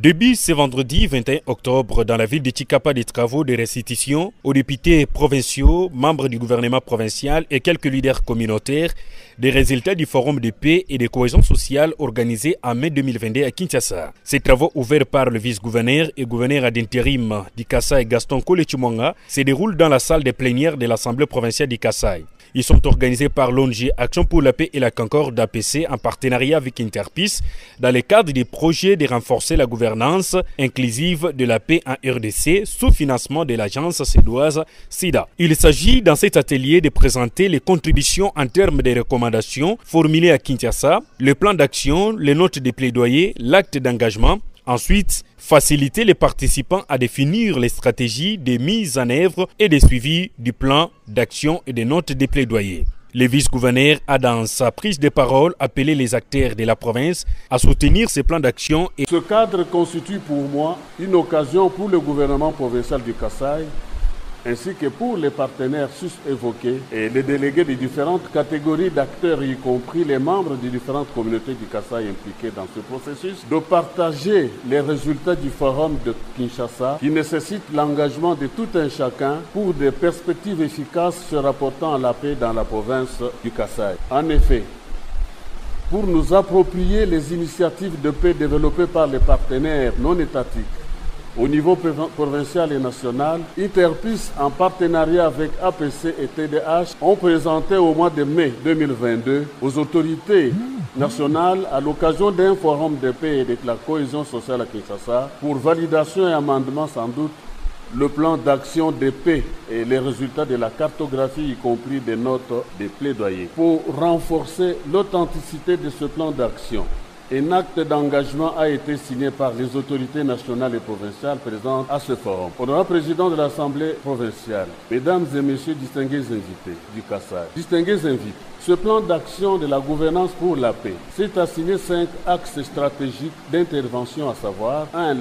Début ce vendredi 21 octobre dans la ville de Tchikapa des travaux de restitution aux députés provinciaux, membres du gouvernement provincial et quelques leaders communautaires des résultats du forum de paix et de cohésion sociale organisé en mai 2022 à Kinshasa. Ces travaux ouverts par le vice-gouverneur et gouverneur d'intérim du Kasaï Gaston Kolechimonga se déroulent dans la salle des plénières de l'Assemblée provinciale du Kasaï. Ils sont organisés par l'ONG Action pour la paix et la concorde APC en partenariat avec Interpeace dans le cadre du projet de renforcer la gouvernance inclusive de la paix en RDC sous financement de l'agence suédoise SIDA. Il s'agit dans cet atelier de présenter les contributions en termes de recommandations formulées à Kinshasa, le plan d'action, les notes de plaidoyer, l'acte d'engagement. Ensuite, faciliter les participants à définir les stratégies de mise en œuvre et de suivi du plan d'action et des notes de plaidoyer. Le vice-gouverneur a dans sa prise de parole appelé les acteurs de la province à soutenir ces plans d'action. Ce cadre constitue pour moi une occasion pour le gouvernement provincial du Kasaï ainsi que pour les partenaires sus-évoqués et les délégués des différentes catégories d'acteurs, y compris les membres des différentes communautés du Kasaï impliquées dans ce processus, de partager les résultats du forum de Kinshasa qui nécessite l'engagement de tout un chacun pour des perspectives efficaces se rapportant à la paix dans la province du Kasaï. En effet, pour nous approprier les initiatives de paix développées par les partenaires non étatiques, au niveau provincial et national, Interpeace, en partenariat avec APC et TDH, ont présenté au mois de mai 2022 aux autorités nationales, à l'occasion d'un forum de paix et de la cohésion sociale à Kinshasa, pour validation et amendement sans doute, le plan d'action de paix et les résultats de la cartographie, y compris des notes de plaidoyer. Pour renforcer l'authenticité de ce plan d'action, un acte d'engagement a été signé par les autorités nationales et provinciales présentes à ce forum. Honorable président de l'Assemblée provinciale, mesdames et messieurs distingués invités du Kasaï, distingués invités, ce plan d'action de la gouvernance pour la paix s'est assigné 5 axes stratégiques d'intervention, à savoir 1.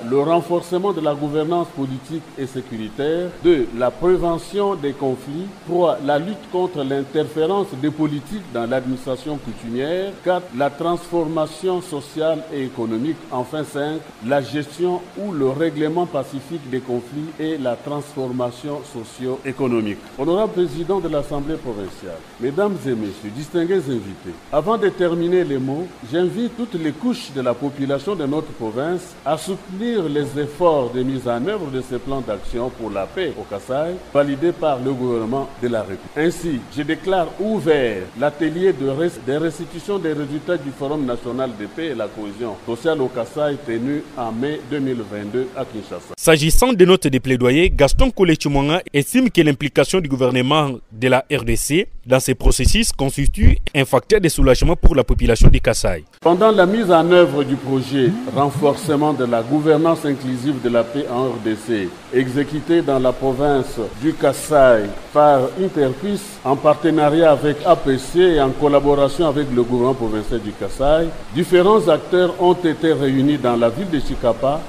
Le renforcement de la gouvernance politique et sécuritaire, 2. La prévention des conflits, 3. La lutte contre l'interférence des politiques dans l'administration coutumière, 4. La transformation sociale et économique, enfin 5. La gestion ou le règlement pacifique des conflits et la transformation socio-économique. Honorable président de l'Assemblée provinciale, mesdames et messieurs, distingués invités, avant de terminer les mots, j'invite toutes les couches de la population de notre province à soutenir les efforts de mise en œuvre de ce plan d'action pour la paix au Kasaï, validé par le gouvernement de la République. Ainsi, je déclare ouvert l'atelier de restitution des résultats du Forum national de paix et la cohésion sociale au Kasaï tenu en mai 2022 à Kinshasa. S'agissant des notes de plaidoyer, Gaston Kolechimonga estime que l'implication du gouvernement de la RDC dans ces processus constitue un facteur de soulagement pour la population du Kasaï. Pendant la mise en œuvre du projet renforcement de la gouvernance inclusive de la paix en RDC, exécuté dans la province du Kasaï par Interpeace en partenariat avec APC et en collaboration avec le gouvernement provincial du Kasaï, différents acteurs ont été réunis dans la ville de Tchikapa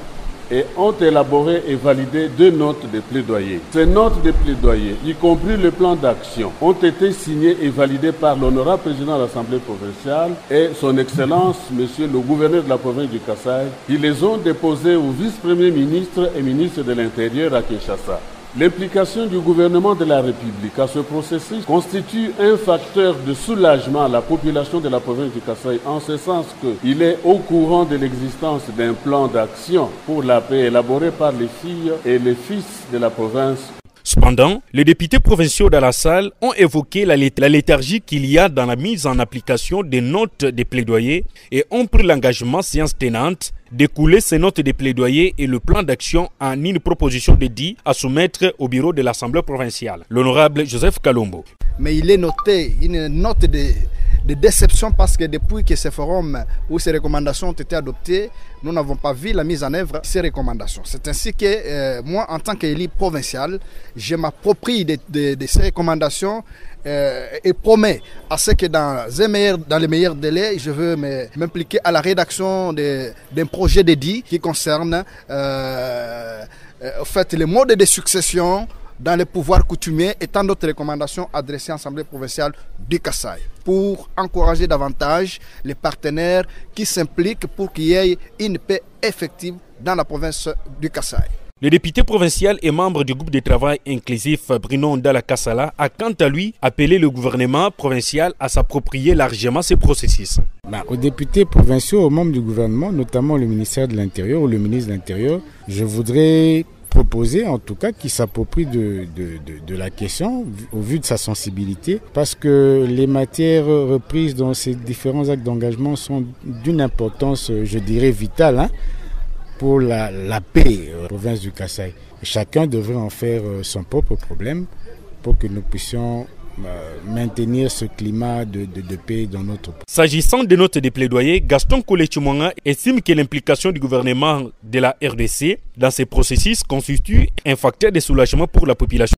et ont élaboré et validé 2 notes de plaidoyer. Ces notes de plaidoyer, y compris le plan d'action, ont été signées et validées par l'honorable président de l'Assemblée provinciale et son Excellence, monsieur le gouverneur de la province du Kasaï, qui les ont déposées au vice-premier ministre et ministre de l'Intérieur à Kinshasa. L'implication du gouvernement de la République à ce processus constitue un facteur de soulagement à la population de la province du Kasaï, en ce sens qu'il est au courant de l'existence d'un plan d'action pour la paix élaboré par les filles et les fils de la province. Cependant, les députés provinciaux dans la salle ont évoqué la léthargie qu'il y a dans la mise en application des notes de plaidoyer et ont pris l'engagement séance tenante d'écouler ces notes de plaidoyer et le plan d'action en une proposition de dit à soumettre au bureau de l'Assemblée provinciale. L'honorable Joseph Kalombo. Mais il est noté une note de déception parce que depuis que ces forums où ces recommandations ont été adoptées, nous n'avons pas vu la mise en œuvre de ces recommandations. C'est ainsi que moi, en tant qu'élu provincial, je m'approprie de ces recommandations et promets à ce que dans les meilleurs délais, je veux m'impliquer à la rédaction d'un projet dédié qui concerne en fait, les modes de succession dans les pouvoirs coutumiers et tant d'autres recommandations adressées à l'Assemblée provinciale du Kasaï pour encourager davantage les partenaires qui s'impliquent pour qu'il y ait une paix effective dans la province du Kasaï. Le député provincial et membre du groupe de travail inclusif Bruno Ndala Kassala a quant à lui appelé le gouvernement provincial à s'approprier largement ces processus. Aux députés provinciaux, aux membres du gouvernement, notamment le ministère de l'Intérieur ou le ministre de l'Intérieur, je voudrais proposer en tout cas qu'ils s'approprient de la question au vu de sa sensibilité, parce que les matières reprises dans ces différents actes d'engagement sont d'une importance, je dirais, vitale, pour la paix en province du Kasaï. Chacun devrait en faire son propre problème pour que nous puissions maintenir ce climat de paix dans notre pays. S'agissant des notes de plaidoyer, Gaston Koulé-Tchoumonga estime que l'implication du gouvernement de la RDC dans ces processus constitue un facteur de soulagement pour la population.